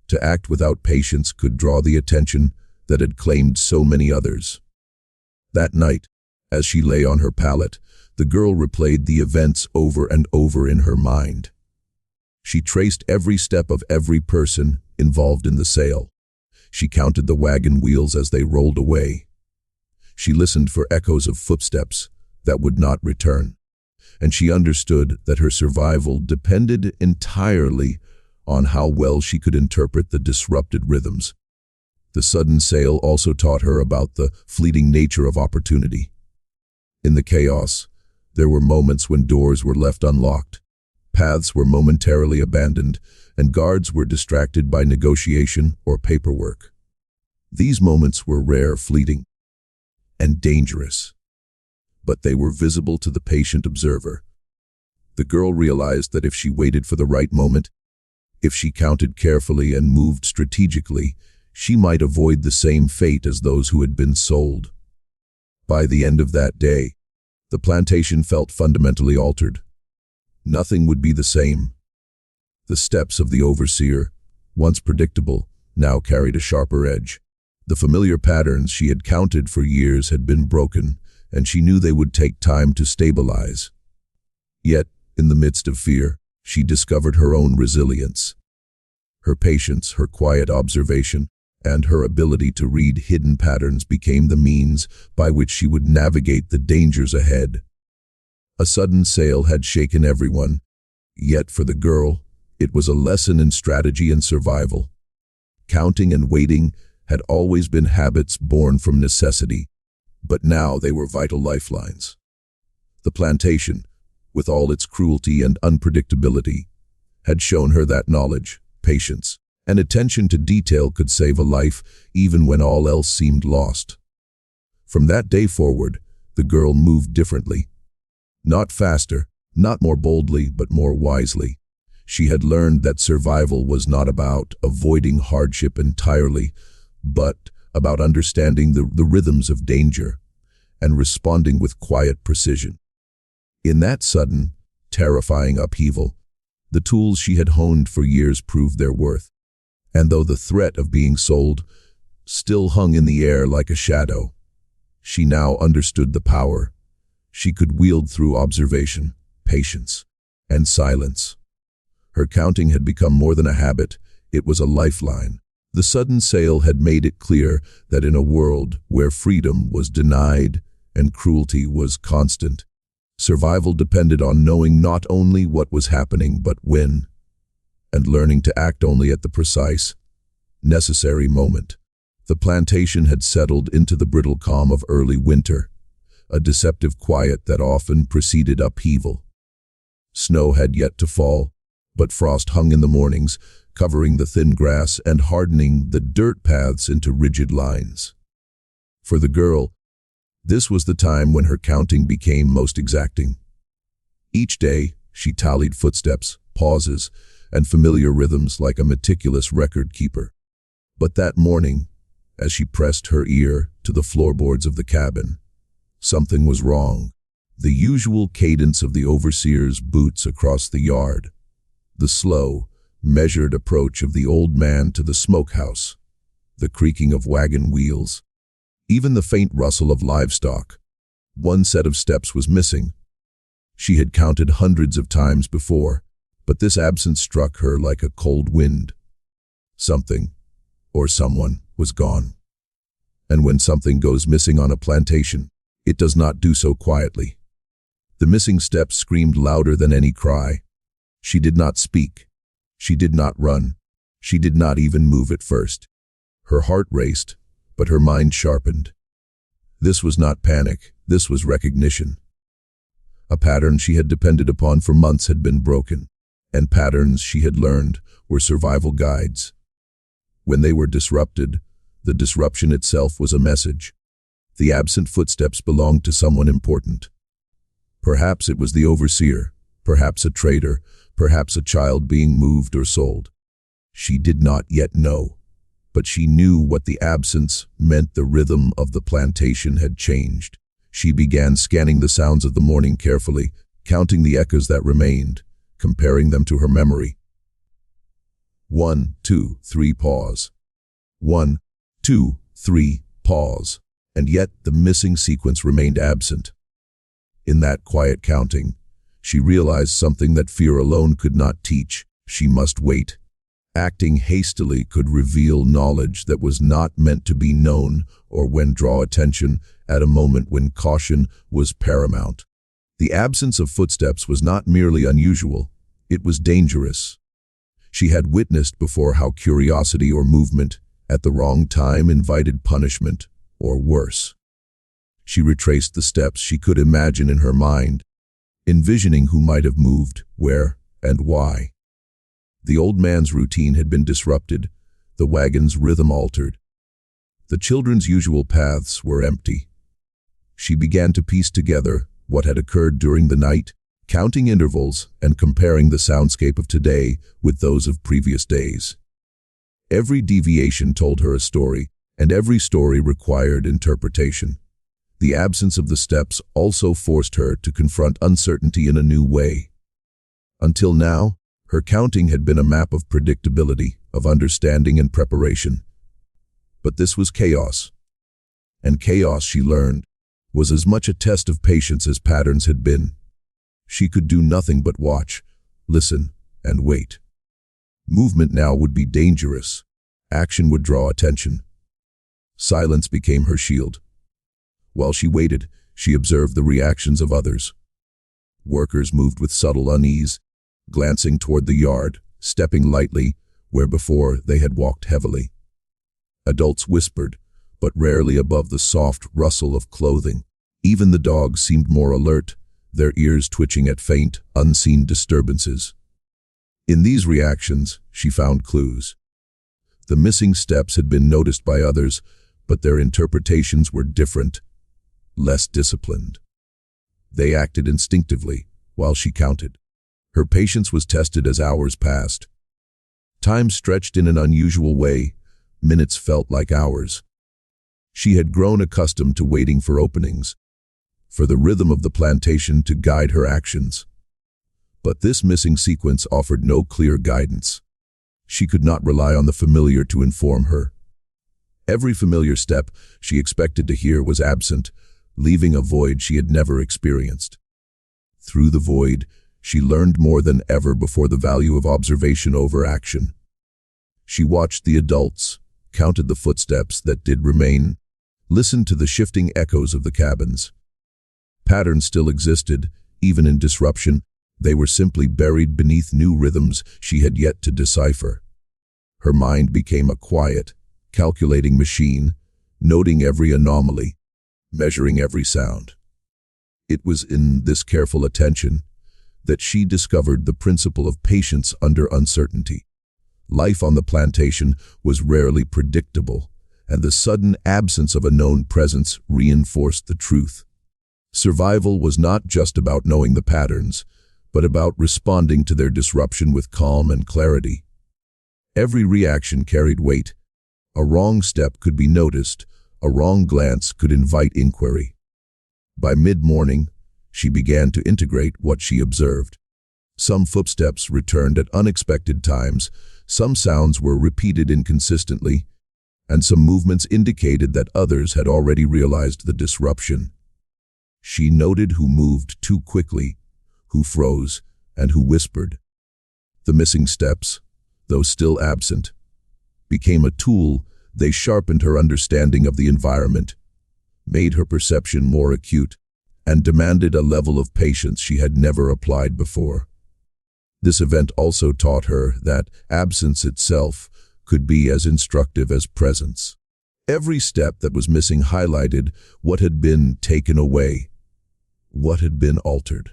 To act without patience could draw the attention that had claimed so many others. That night, as she lay on her pallet, the girl replayed the events over and over in her mind. She traced every step of every person involved in the sale. She counted the wagon wheels as they rolled away. She listened for echoes of footsteps that would not return, and she understood that her survival depended entirely on how well she could interpret the disrupted rhythms. The sudden sale also taught her about the fleeting nature of opportunity. In the chaos, there were moments when doors were left unlocked, paths were momentarily abandoned, and guards were distracted by negotiation or paperwork. These moments were rare, fleeting, and dangerous, but they were visible to the patient observer. The girl realized that if she waited for the right moment, if she counted carefully and moved strategically, she might avoid the same fate as those who had been sold. By the end of that day, the plantation felt fundamentally altered. Nothing would be the same. The steps of the overseer, once predictable, now carried a sharper edge. The familiar patterns she had counted for years had been broken, and she knew they would take time to stabilize. Yet, in the midst of fear, she discovered her own resilience. Her patience, her quiet observation, and her ability to read hidden patterns became the means by which she would navigate the dangers ahead. A sudden sale had shaken everyone, yet for the girl, it was a lesson in strategy and survival. Counting and waiting had always been habits born from necessity, but now they were vital lifelines. The plantation, with all its cruelty and unpredictability, had shown her that knowledge, patience, and attention to detail could save a life even when all else seemed lost. From that day forward, the girl moved differently. Not faster, not more boldly, but more wisely. She had learned that survival was not about avoiding hardship entirely, but about understanding the rhythms of danger and responding with quiet precision. In that sudden, terrifying upheaval, the tools she had honed for years proved their worth. And though the threat of being sold still hung in the air like a shadow, she now understood the power she could wield through observation, patience, and silence. Her counting had become more than a habit, it was a lifeline. The sudden sale had made it clear that in a world where freedom was denied and cruelty was constant, survival depended on knowing not only what was happening but when, and learning to act only at the precise, necessary moment. The plantation had settled into the brittle calm of early winter, a deceptive quiet that often preceded upheaval. Snow had yet to fall, but frost hung in the mornings, covering the thin grass and hardening the dirt paths into rigid lines. For the girl, this was the time when her counting became most exacting. Each day, she tallied footsteps, pauses, and familiar rhythms like a meticulous record keeper. But that morning, as she pressed her ear to the floorboards of the cabin, something was wrong. The usual cadence of the overseer's boots across the yard, the slow, measured approach of the old man to the smokehouse, the creaking of wagon wheels, even the faint rustle of livestock, One set of steps was missing. She had counted hundreds of times before, but this absence struck her like a cold wind. Something, or someone, was gone. And when something goes missing on a plantation, it does not do so quietly. The missing steps screamed louder than any cry. She did not speak. She did not run. She did not even move at first. Her heart raced, but her mind sharpened. This was not panic, this was recognition. A pattern she had depended upon for months had been broken, and patterns she had learned were survival guides. When they were disrupted, the disruption itself was a message. The absent footsteps belonged to someone important. Perhaps it was the overseer, perhaps a trader, perhaps a child being moved or sold. She did not yet know, but she knew what the absence meant. The rhythm of the plantation had changed. She began scanning the sounds of the morning carefully, counting the echoes that remained, comparing them to her memory. 1, 2, 3, pause. 1, 2, 3, pause. And yet the missing sequence remained absent. In that quiet counting, she realized something that fear alone could not teach. She must wait. Acting hastily could reveal knowledge that was not meant to be known, or draw attention at a moment when caution was paramount. The absence of footsteps was not merely unusual, it was dangerous. She had witnessed before how curiosity or movement at the wrong time invited punishment, or worse. She retraced the steps she could imagine in her mind, envisioning who might have moved, where, and why. The old man's routine had been disrupted, the wagon's rhythm altered. The children's usual paths were empty. She began to piece together what had occurred during the night, counting intervals and comparing the soundscape of today with those of previous days. Every deviation told her a story, and every story required interpretation. The absence of the steps also forced her to confront uncertainty in a new way. Until now, her counting had been a map of predictability, of understanding and preparation. But this was chaos. And chaos, she learned, was as much a test of patience as patterns had been. She could do nothing but watch, listen, and wait. Movement now would be dangerous. Action would draw attention. Silence became her shield. While she waited, she observed the reactions of others. Workers moved with subtle unease, glancing toward the yard, stepping lightly where before they had walked heavily. Adults whispered, but rarely above the soft rustle of clothing. Even the dogs seemed more alert, their ears twitching at faint, unseen disturbances. In these reactions, she found clues. The missing steps had been noticed by others, but their interpretations were different, less disciplined. They acted instinctively, while she counted. Her patience was tested as hours passed. Time stretched in an unusual way, minutes felt like hours. She had grown accustomed to waiting for openings, for the rhythm of the plantation to guide her actions. But this missing sequence offered no clear guidance. She could not rely on the familiar to inform her. Every familiar step she expected to hear was absent, leaving a void she had never experienced. Through the void, she learned more than ever before the value of observation over action. She watched the adults, counted the footsteps that did remain, listened to the shifting echoes of the cabins. Patterns still existed, even in disruption. They were simply buried beneath new rhythms she had yet to decipher. Her mind became a quiet, calculating machine, noting every anomaly, measuring every sound. It was in this careful attention that she discovered the principle of patience under uncertainty. Life on the plantation was rarely predictable, and the sudden absence of a known presence reinforced the truth. Survival was not just about knowing the patterns, but about responding to their disruption with calm and clarity. Every reaction carried weight. A wrong step could be noticed, a wrong glance could invite inquiry. By mid-morning, she began to integrate what she observed. Some footsteps returned at unexpected times, some sounds were repeated inconsistently, and some movements indicated that others had already realized the disruption. She noted who moved too quickly, who froze, and who whispered. The missing steps, though still absent, became a tool. They sharpened her understanding of the environment, made her perception more acute, and demanded a level of patience she had never applied before. This event also taught her that absence itself could be as instructive as presence. Every step that was missing highlighted what had been taken away, what had been altered.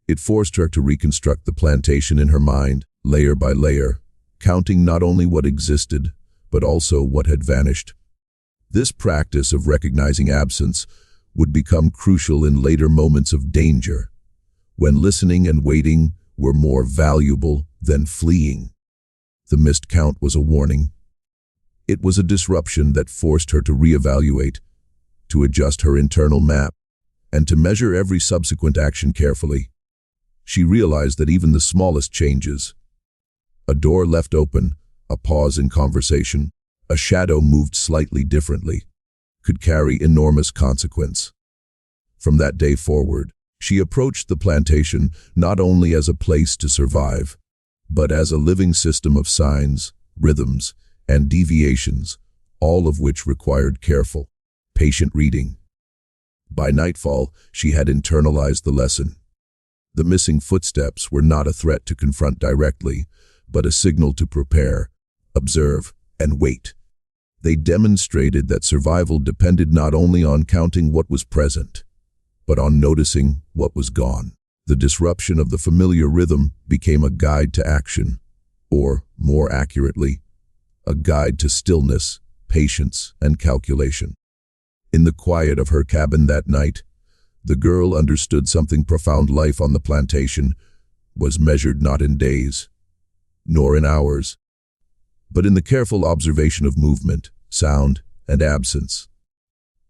It forced her to reconstruct the plantation in her mind, layer by layer, counting not only what existed, but also what had vanished. This practice of recognizing absence would become crucial in later moments of danger, when listening and waiting were more valuable than fleeing. The missed count was a warning. It was a disruption that forced her to reevaluate, to adjust her internal map, and to measure every subsequent action carefully. She realized that even the smallest changes, a door left open, a pause in conversation, a shadow moved slightly differently, could carry enormous consequence. From that day forward, she approached the plantation not only as a place to survive, but as a living system of signs, rhythms, and deviations, all of which required careful, patient reading. By nightfall, she had internalized the lesson. The missing footsteps were not a threat to confront directly, but a signal to prepare, observe, and wait. They demonstrated that survival depended not only on counting what was present, but on noticing what was gone. The disruption of the familiar rhythm became a guide to action, or, more accurately, a guide to stillness, patience, and calculation. In the quiet of her cabin that night, the girl understood something profound. Life on the plantation was measured not in days, nor in hours, but in the careful observation of movement, sound, and absence.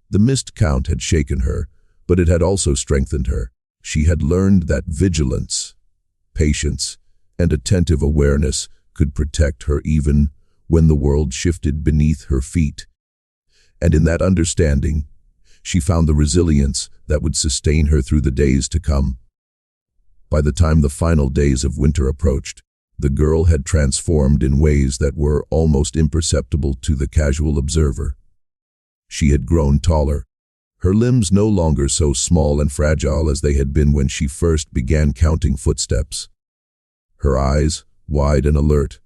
The missed count had shaken her, but it had also strengthened her. She had learned that vigilance, patience, and attentive awareness could protect her even when the world shifted beneath her feet. And in that understanding, she found the resilience that would sustain her through the days to come. By the time the final days of winter approached, the girl had transformed in ways that were almost imperceptible to the casual observer. She had grown taller, her limbs no longer so small and fragile as they had been when she first began counting footsteps. Her eyes, wide and alert,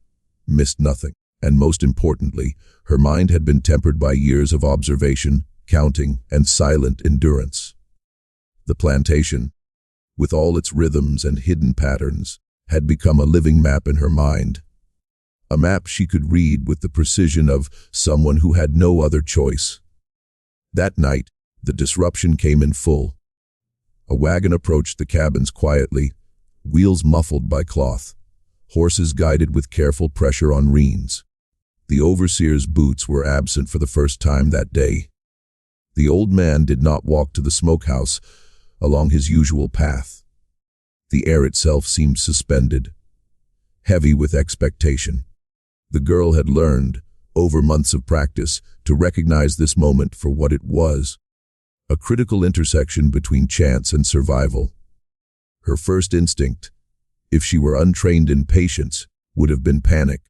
missed nothing, and most importantly, her mind had been tempered by years of observation, counting, and silent endurance. The plantation, with all its rhythms and hidden patterns, had become a living map in her mind. A map she could read with the precision of someone who had no other choice. That night, the disruption came in full. A wagon approached the cabins quietly, wheels muffled by cloth, horses guided with careful pressure on reins. The overseer's boots were absent for the first time that day. The old man did not walk to the smokehouse along his usual path. The air itself seemed suspended, heavy with expectation. The girl had learned, over months of practice, to recognize this moment for what it was, a critical intersection between chance and survival. Her first instinct, if she were untrained in patience, would have been panic.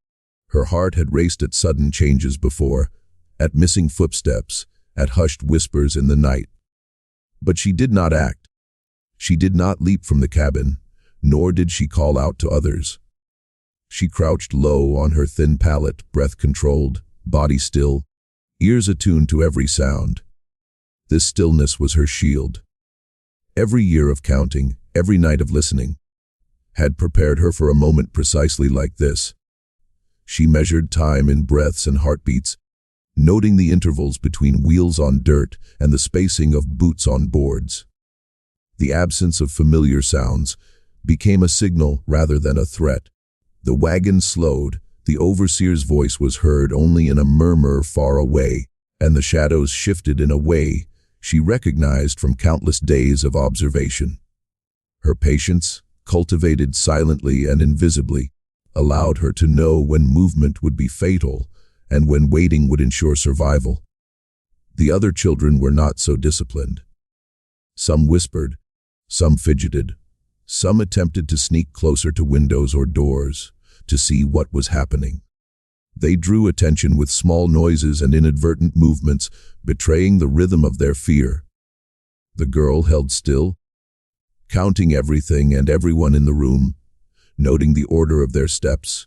Her heart had raced at sudden changes before, at missing footsteps, at hushed whispers in the night. But she did not act. She did not leap from the cabin, nor did she call out to others. She crouched low on her thin pallet, breath controlled, body still, ears attuned to every sound. This stillness was her shield. Every year of counting, every night of listening, had prepared her for a moment precisely like this. She measured time in breaths and heartbeats, noting the intervals between wheels on dirt and the spacing of boots on boards. The absence of familiar sounds became a signal rather than a threat. The wagon slowed, the overseer's voice was heard only in a murmur far away, and the shadows shifted in a way she recognized from countless days of observation. Her patience, cultivated silently and invisibly, allowed her to know when movement would be fatal and when waiting would ensure survival. The other children were not so disciplined. Some whispered, some fidgeted, some attempted to sneak closer to windows or doors to see what was happening. They drew attention with small noises and inadvertent movements, betraying the rhythm of their fear. The girl held still, counting everything and everyone in the room, noting the order of their steps,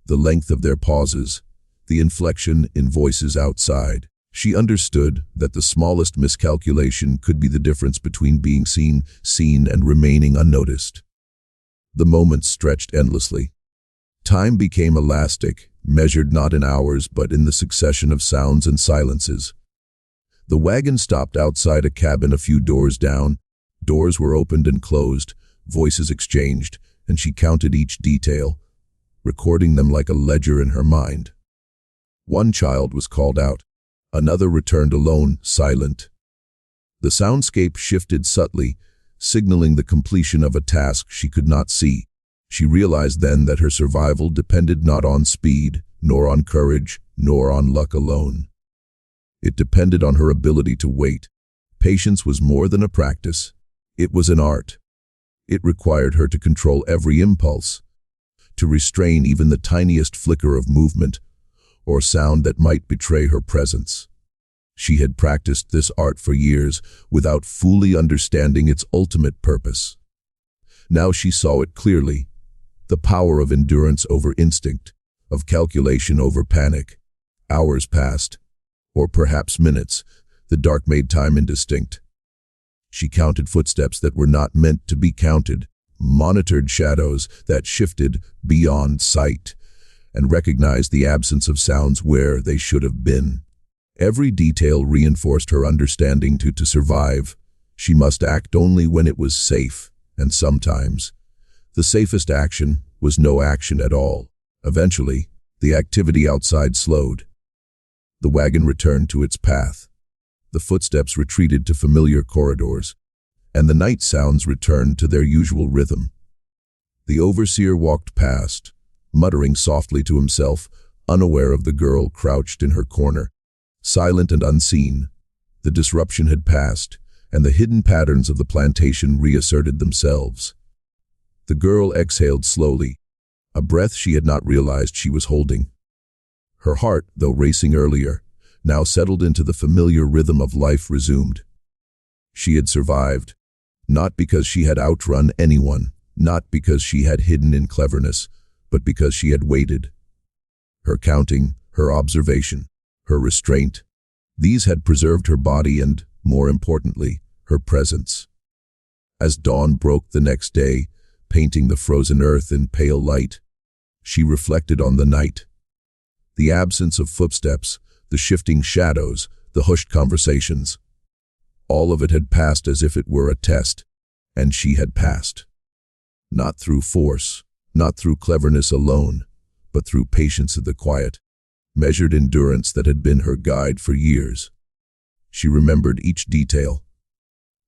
the length of their pauses, the inflection in voices outside. She understood that the smallest miscalculation could be the difference between being seen, and remaining unnoticed. The moments stretched endlessly. Time became elastic, measured not in hours but in the succession of sounds and silences. The wagon stopped outside a cabin a few doors down. Doors were opened and closed, voices exchanged, and she counted each detail, recording them like a ledger in her mind. One child was called out. Another returned alone, silent. The soundscape shifted subtly, signaling the completion of a task she could not see. She realized then that her survival depended not on speed, nor on courage, nor on luck alone. It depended on her ability to wait. Patience was more than a practice. It was an art. It required her to control every impulse, to restrain even the tiniest flicker of movement or sound that might betray her presence. She had practiced this art for years without fully understanding its ultimate purpose. Now she saw it clearly, the power of endurance over instinct, of calculation over panic. Hours passed, or perhaps minutes. The dark made time indistinct. She counted footsteps that were not meant to be counted, monitored shadows that shifted beyond sight, and recognized the absence of sounds where they should have been. Every detail reinforced her understanding to survive. She must act only when it was safe, and sometimes the safest action was no action at all. Eventually, the activity outside slowed. The wagon returned to its path. The footsteps retreated to familiar corridors, and the night sounds returned to their usual rhythm. The overseer walked past, muttering softly to himself, unaware of the girl crouched in her corner. Silent and unseen, the disruption had passed, and the hidden patterns of the plantation reasserted themselves. The girl exhaled slowly, a breath she had not realized she was holding. Her heart, though racing earlier, now settled into the familiar rhythm of life resumed. She had survived, not because she had outrun anyone, not because she had hidden in cleverness, but because she had waited. Her counting, her observation, her restraint, these had preserved her body and, more importantly, her presence. As dawn broke the next day, painting the frozen earth in pale light, she reflected on the night. The absence of footsteps, the shifting shadows, the hushed conversations. All of it had passed as if it were a test, and she had passed. Not through force, not through cleverness alone, but through patience in the quiet, measured endurance that had been her guide for years. She remembered each detail.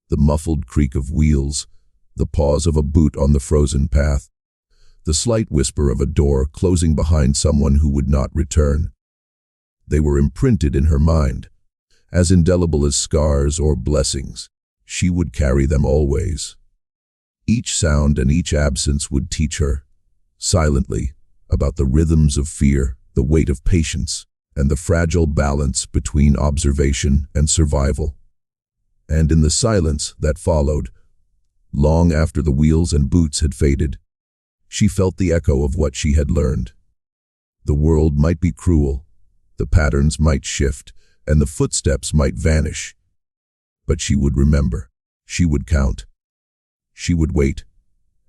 The muffled creak of wheels, the pause of a boot on the frozen path, the slight whisper of a door closing behind someone who would not return. They were imprinted in her mind, as indelible as scars or blessings. She would carry them always. Each sound and each absence would teach her, silently, about the rhythms of fear, the weight of patience, and the fragile balance between observation and survival. And in the silence that followed, long after the wheels and boots had faded, she felt the echo of what she had learned. The world might be cruel, the patterns might shift, and the footsteps might vanish. But she would remember, she would count, she would wait,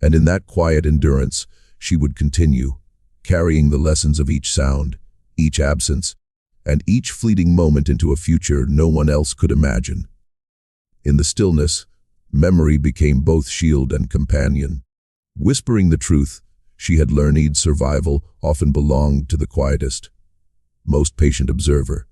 and in that quiet endurance, she would continue, carrying the lessons of each sound, each absence, and each fleeting moment into a future no one else could imagine. In the stillness, memory became both shield and companion. Whispering the truth, she had learned survival often belonged to the quietest, most patient observer.